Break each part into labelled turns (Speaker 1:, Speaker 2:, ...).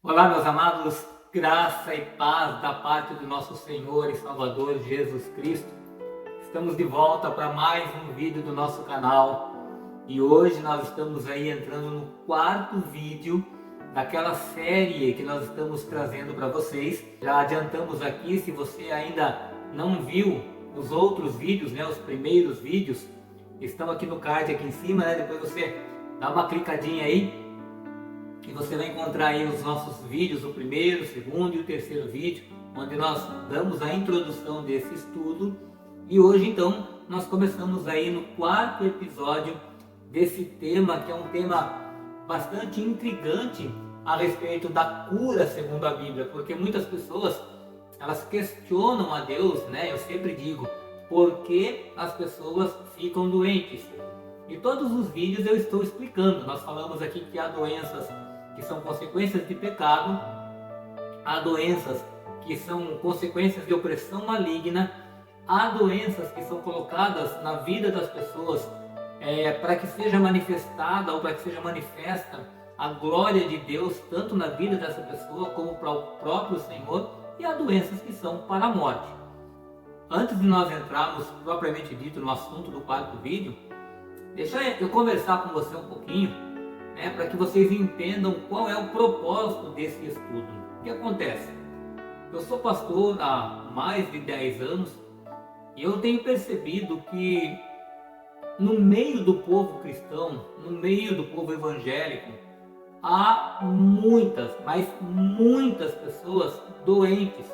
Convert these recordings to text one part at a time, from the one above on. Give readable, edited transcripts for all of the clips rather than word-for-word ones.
Speaker 1: Olá, meus amados, graça e paz da parte do nosso Senhor e Salvador Jesus Cristo. Estamos de volta para mais um vídeo do nosso canal e hoje nós estamos aí entrando no quarto vídeo daquela série que nós estamos trazendo para vocês. Já adiantamos aqui, se você ainda não viu os outros vídeos, os primeiros vídeos, estão aqui no card aqui em cima, depois você dá uma clicadinha aí e você vai encontrar aí os nossos vídeos, o primeiro, o segundo e o terceiro vídeo, onde nós damos a introdução desse estudo. E hoje então nós começamos aí no quarto episódio desse tema, que é um tema bastante intrigante a respeito da cura segundo a Bíblia, porque muitas pessoas elas questionam a Deus, Eu sempre digo, por que as pessoas ficam doentes? E todos os vídeos eu estou explicando. Nós falamos aqui que há doenças que são consequências de pecado, há doenças que são consequências de opressão maligna, há doenças que são colocadas na vida das pessoas para que seja manifestada ou para que seja manifesta a glória de Deus, tanto na vida dessa pessoa como para o próprio Senhor, e há doenças que são para a morte. Antes de nós entrarmos propriamente dito no assunto do quarto vídeo, deixa eu conversar com você um pouquinho, para que vocês entendam qual é o propósito desse estudo. O que acontece? Eu sou pastor há mais de 10 anos e eu tenho percebido que no meio do povo cristão, no meio do povo evangélico, há muitas, mas muitas pessoas doentes.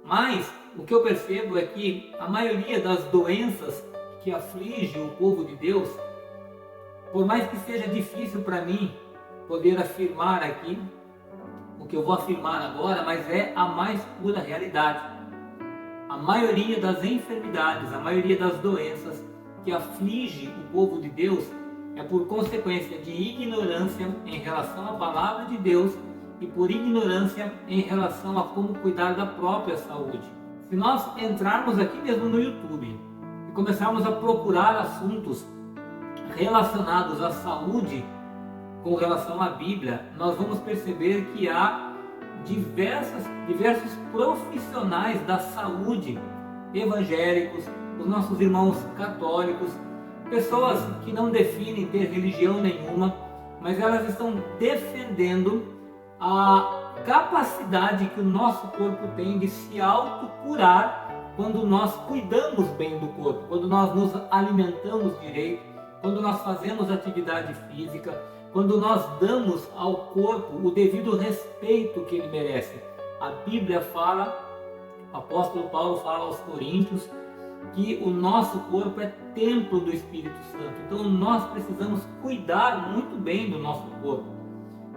Speaker 1: Mas o que eu percebo é que a maioria das doenças que aflige o povo de Deus, por mais que seja difícil para mim poder afirmar aqui o que eu vou afirmar agora, mas é a mais pura realidade. A maioria das enfermidades, a maioria das doenças que aflige o povo de Deus é por consequência de ignorância em relação à palavra de Deus e por ignorância em relação a como cuidar da própria saúde. Se nós entrarmos aqui mesmo no YouTube e começarmos a procurar assuntos relacionados à saúde com relação à Bíblia, nós vamos perceber que há diversos profissionais da saúde, evangélicos, os nossos irmãos católicos, pessoas que não definem ter religião nenhuma, mas elas estão defendendo a capacidade que o nosso corpo tem de se autocurar quando nós cuidamos bem do corpo, quando nós nos alimentamos direito, quando nós fazemos atividade física, quando nós damos ao corpo o devido respeito que ele merece. A Bíblia fala, o apóstolo Paulo fala aos Coríntios, que o nosso corpo é templo do Espírito Santo. Então nós precisamos cuidar muito bem do nosso corpo.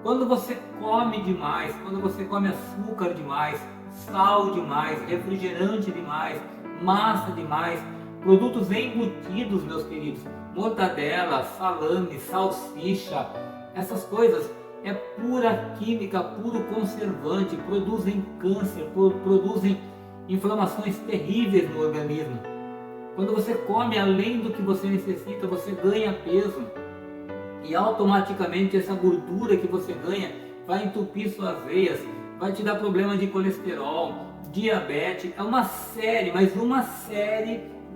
Speaker 1: Quando você come demais, quando você come açúcar demais, sal demais, refrigerante demais, massa demais, produtos embutidos, meus queridos, mortadela, salame, salsicha, essas coisas é pura química, puro conservante, produzem câncer, produzem inflamações terríveis no organismo. Quando você come além do que você necessita, você ganha peso e automaticamente essa gordura que você ganha vai entupir suas veias, vai te dar problema de colesterol, diabetes, é uma série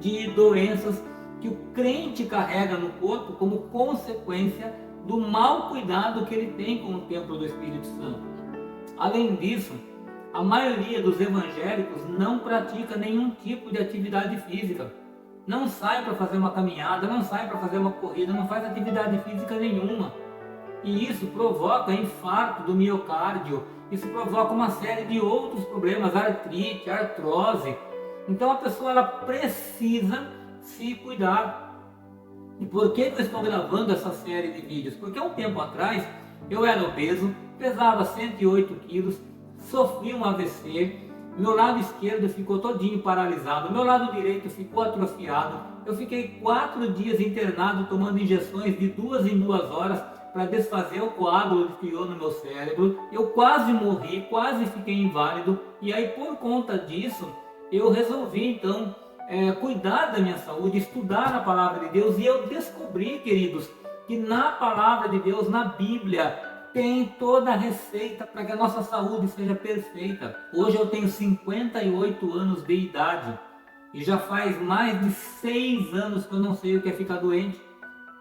Speaker 1: de doenças que o crente carrega no corpo como consequência do mau cuidado que ele tem com o templo do Espírito Santo. Além disso, a maioria dos evangélicos não pratica nenhum tipo de atividade física. Não sai para fazer uma caminhada, não sai para fazer uma corrida, não faz atividade física nenhuma. E isso provoca infarto do miocárdio, isso provoca uma série de outros problemas, artrite, artrose. Então a pessoa ela precisa se cuidar. E por que eu estou gravando essa série de vídeos? Porque há um tempo atrás eu era obeso, pesava 108 quilos, sofri um AVC, meu lado esquerdo ficou todinho paralisado, meu lado direito ficou atrofiado. Eu fiquei 4 dias internado tomando injeções de 2 em 2 horas para desfazer o coágulo que criou no meu cérebro. Eu quase morri, quase fiquei inválido, e aí por conta disso eu resolvi então cuidar da minha saúde, estudar a palavra de Deus, e eu descobri, queridos, que na palavra de Deus, na Bíblia, tem toda a receita para que a nossa saúde seja perfeita. Hoje eu tenho 58 anos de idade e já faz mais de 6 anos que eu não sei o que é ficar doente,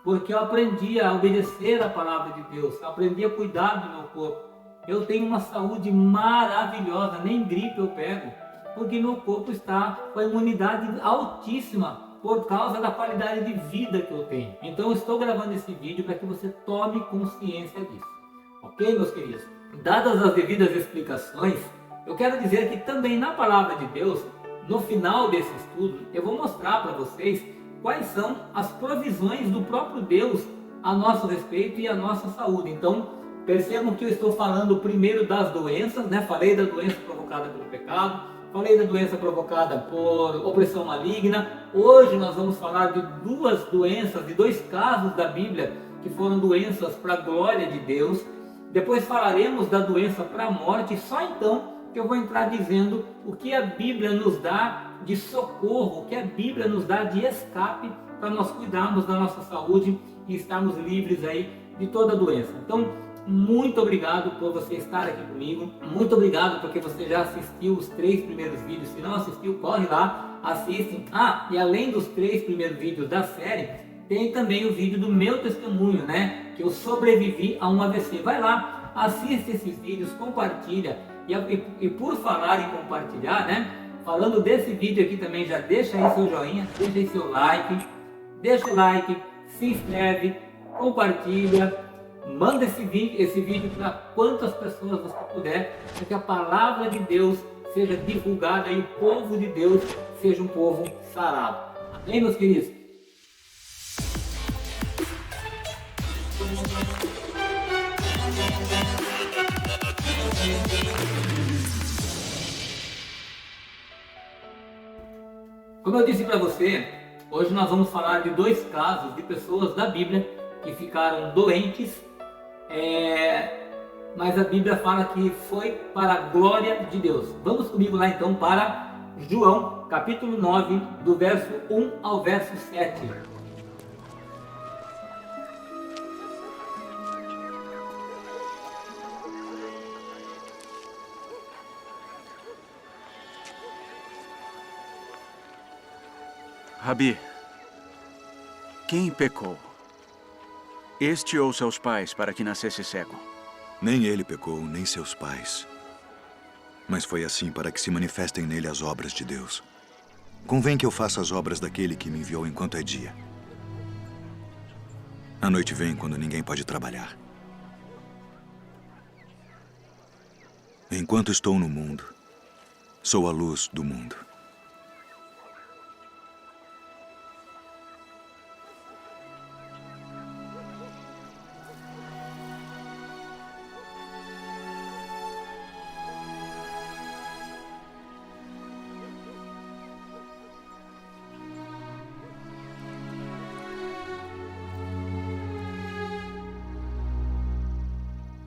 Speaker 1: porque eu aprendi a obedecer a palavra de Deus, aprendi a cuidar do meu corpo. Eu tenho uma saúde maravilhosa, nem gripe eu pego, porque meu corpo está com a imunidade altíssima por causa da qualidade de vida que eu tenho. Então eu estou gravando esse vídeo para que você tome consciência disso. Ok, meus queridos? Dadas as devidas explicações, eu quero dizer que também na palavra de Deus, no final desse estudo, eu vou mostrar para vocês quais são as provisões do próprio Deus a nosso respeito e a nossa saúde. Então, percebam que eu estou falando primeiro das doenças, né? Falei da doença provocada pelo pecado, falei da doença provocada por opressão maligna. Hoje nós vamos falar de duas doenças, de dois casos da Bíblia que foram doenças para a glória de Deus. Depois falaremos da doença para a morte, só então que eu vou entrar dizendo o que a Bíblia nos dá de socorro, o que a Bíblia nos dá de escape para nós cuidarmos da nossa saúde e estarmos livres aí de toda doença. Então, muito obrigado por você estar aqui comigo, muito obrigado porque você já assistiu os 3 primeiros vídeos. Se não assistiu, corre lá, assiste. E além dos 3 primeiros vídeos da série, tem também o vídeo do meu testemunho, né? Que eu sobrevivi a um AVC. Vai lá, assiste esses vídeos, compartilha. E por falar em compartilhar, né? Falando desse vídeo aqui também, já deixa aí seu joinha, deixa aí seu like, deixa o like, se inscreve, compartilha, manda esse vídeo para quantas pessoas você puder, para que a palavra de Deus seja divulgada e o povo de Deus seja um povo sarado. Amém, meus queridos? Como eu disse para você, hoje nós vamos falar de 2 casos de pessoas da Bíblia que ficaram doentes, mas a Bíblia fala que foi para a glória de Deus. Vamos comigo lá então para João, capítulo 9, do verso 1 ao verso 7.
Speaker 2: Rabi, quem pecou? Este ou seus pais para que nascesse cego?
Speaker 3: Nem ele pecou, nem seus pais. Mas foi assim para que se manifestem nele as obras de Deus. Convém que eu faça as obras daquele que me enviou enquanto é dia. A noite vem quando ninguém pode trabalhar. Enquanto estou no mundo, sou a luz do mundo.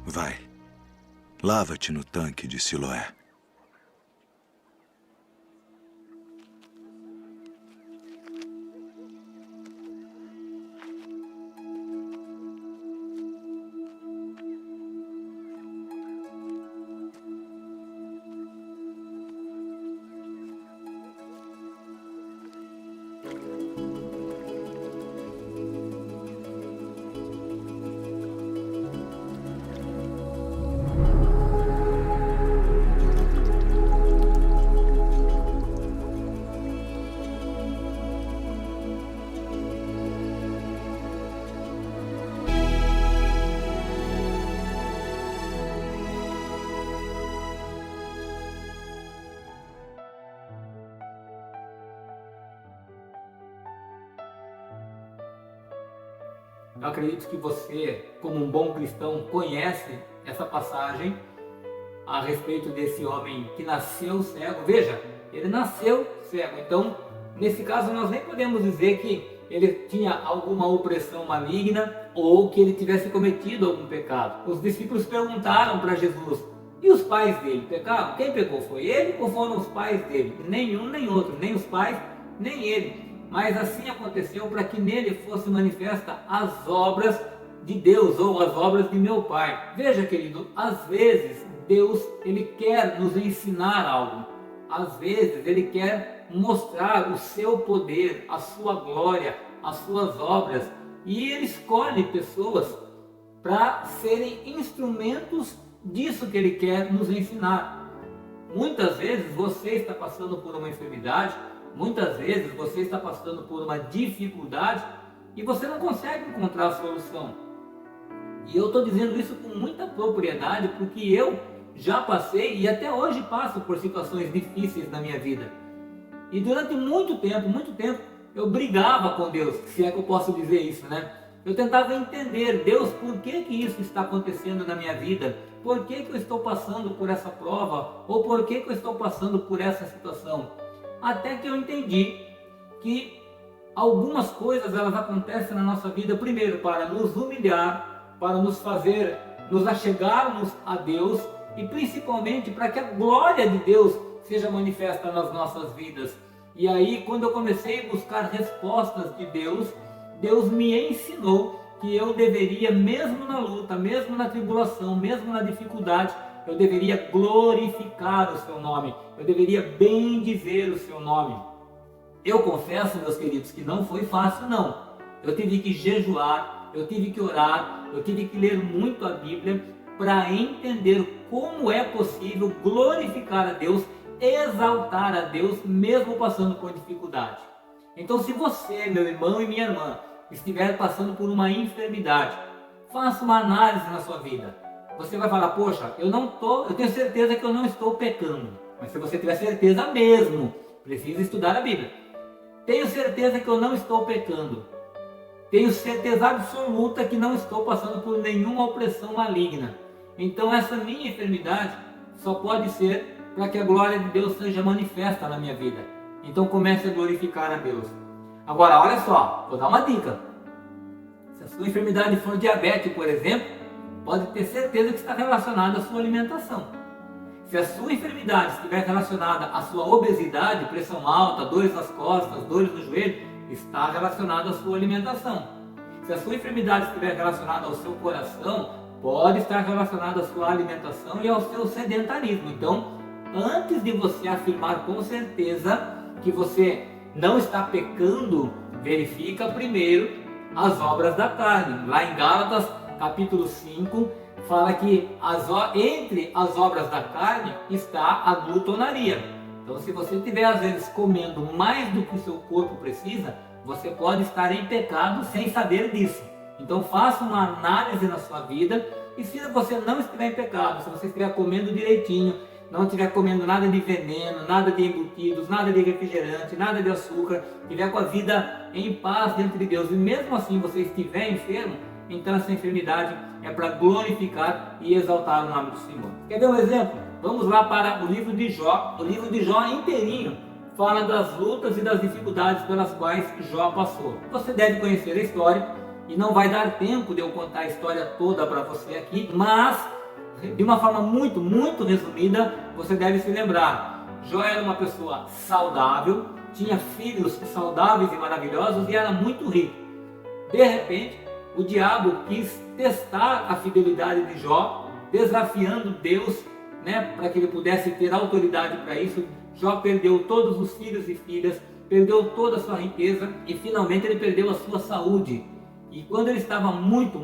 Speaker 3: Vai, lava-te no tanque de Siloé.
Speaker 1: Eu acredito que você, como um bom cristão, conhece essa passagem a respeito desse homem que nasceu cego. Veja, ele nasceu cego. Então, nesse caso, nós nem podemos dizer que ele tinha alguma opressão maligna ou que ele tivesse cometido algum pecado. Os discípulos perguntaram para Jesus: e os pais dele pecaram? Quem pecou? Foi ele ou foram os pais dele? Nenhum nem outro, nem os pais, nem ele. Mas assim aconteceu para que nele fosse manifesta as obras de Deus ou as obras de meu Pai. Veja, querido, às vezes Deus ele quer nos ensinar algo. Às vezes Ele quer mostrar o seu poder, a sua glória, as suas obras. E Ele escolhe pessoas para serem instrumentos disso que Ele quer nos ensinar. Muitas vezes você está passando por uma enfermidade, muitas vezes você está passando por uma dificuldade e você não consegue encontrar a solução. E eu estou dizendo isso com muita propriedade porque eu já passei e até hoje passo por situações difíceis na minha vida. E durante muito tempo, eu brigava com Deus, se é que eu posso dizer isso, né? Eu tentava entender, Deus, por que isso está acontecendo na minha vida? Por que eu estou passando por essa prova? Ou por que eu estou passando por essa situação? Até que eu entendi que algumas coisas elas acontecem na nossa vida, primeiro, para nos humilhar, para nos fazer, nos achegarmos a Deus, e principalmente para que a glória de Deus seja manifesta nas nossas vidas. E aí, quando eu comecei a buscar respostas de Deus, Deus me ensinou que eu deveria, mesmo na luta, mesmo na tribulação, mesmo na dificuldade, eu deveria glorificar o seu nome, eu deveria bendizer o seu nome. Eu confesso, meus queridos, que não foi fácil não. Eu tive que jejuar, eu tive que orar, eu tive que ler muito a Bíblia para entender como é possível glorificar a Deus, exaltar a Deus, mesmo passando por dificuldade. Então, se você, meu irmão e minha irmã, estiver passando por uma enfermidade, faça uma análise na sua vida. Você vai falar, poxa, eu tenho certeza que eu não estou pecando. Mas se você tiver certeza mesmo, precisa estudar a Bíblia. Tenho certeza que eu não estou pecando. Tenho certeza absoluta que não estou passando por nenhuma opressão maligna. Então essa minha enfermidade só pode ser para que a glória de Deus seja manifesta na minha vida. Então comece a glorificar a Deus. Agora, olha só, vou dar uma dica. Se a sua enfermidade for diabetes, por exemplo, pode ter certeza que está relacionada à sua alimentação. Se a sua enfermidade estiver relacionada à sua obesidade, pressão alta, dores nas costas, dores no joelho, está relacionada à sua alimentação. Se a sua enfermidade estiver relacionada ao seu coração, pode estar relacionada à sua alimentação e ao seu sedentarismo. Então, antes de você afirmar com certeza que você não está pecando, verifica primeiro as obras da carne. Lá em Gálatas, capítulo 5, fala que entre as obras da carne está a glutonaria. Então, se você estiver às vezes comendo mais do que o seu corpo precisa, você pode estar em pecado sem saber disso. Então, faça uma análise na sua vida e se você não estiver em pecado, se você estiver comendo direitinho, não estiver comendo nada de veneno, nada de embutidos, nada de refrigerante, nada de açúcar, estiver com a vida em paz diante de Deus e mesmo assim você estiver enfermo, então essa enfermidade é para glorificar e exaltar o nome do Senhor. Quer ver um exemplo? Vamos lá para o livro de Jó. O livro de Jó inteirinho fala das lutas e das dificuldades pelas quais Jó passou. Você deve conhecer a história e não vai dar tempo de eu contar a história toda para você aqui, mas de uma forma muito resumida, você deve se lembrar. Jó era uma pessoa saudável, tinha filhos saudáveis e maravilhosos e era muito rico. De repente, o diabo quis testar a fidelidade de Jó, desafiando Deus, para que ele pudesse ter autoridade para isso. Jó perdeu todos os filhos e filhas, perdeu toda a sua riqueza e finalmente ele perdeu a sua saúde. E quando ele estava muito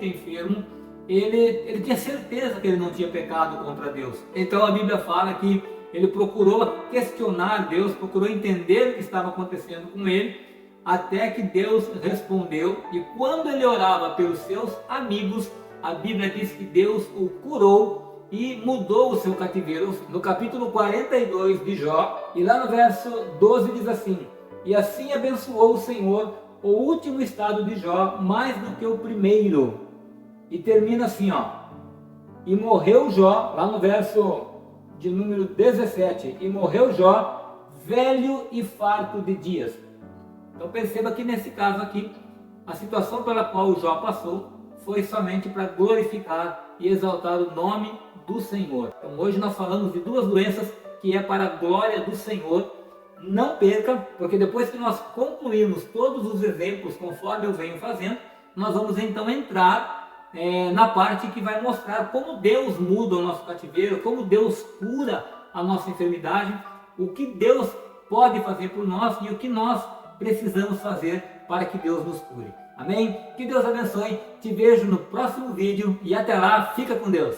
Speaker 1: enfermo, ele tinha certeza que ele não tinha pecado contra Deus. Então a Bíblia fala que ele procurou questionar Deus, procurou entender o que estava acontecendo com ele, até que Deus respondeu. E quando ele orava pelos seus amigos, a Bíblia diz que Deus o curou e mudou o seu cativeiro. No capítulo 42 de Jó, e lá no verso 12 diz assim: e assim abençoou o Senhor o último estado de Jó mais do que o primeiro. E termina assim, e morreu Jó, lá no verso de número 17, e morreu Jó velho e farto de dias. Então perceba que nesse caso aqui, a situação pela qual o Jó passou foi somente para glorificar e exaltar o nome do Senhor. Então hoje nós falamos de duas doenças que é para a glória do Senhor. Não perca, porque depois que nós concluirmos todos os exemplos conforme eu venho fazendo, nós vamos então entrar na parte que vai mostrar como Deus muda o nosso cativeiro, como Deus cura a nossa enfermidade, o que Deus pode fazer por nós e o que nós precisamos fazer para que Deus nos cure. Amém? Que Deus abençoe, te vejo no próximo vídeo e até lá, fica com Deus.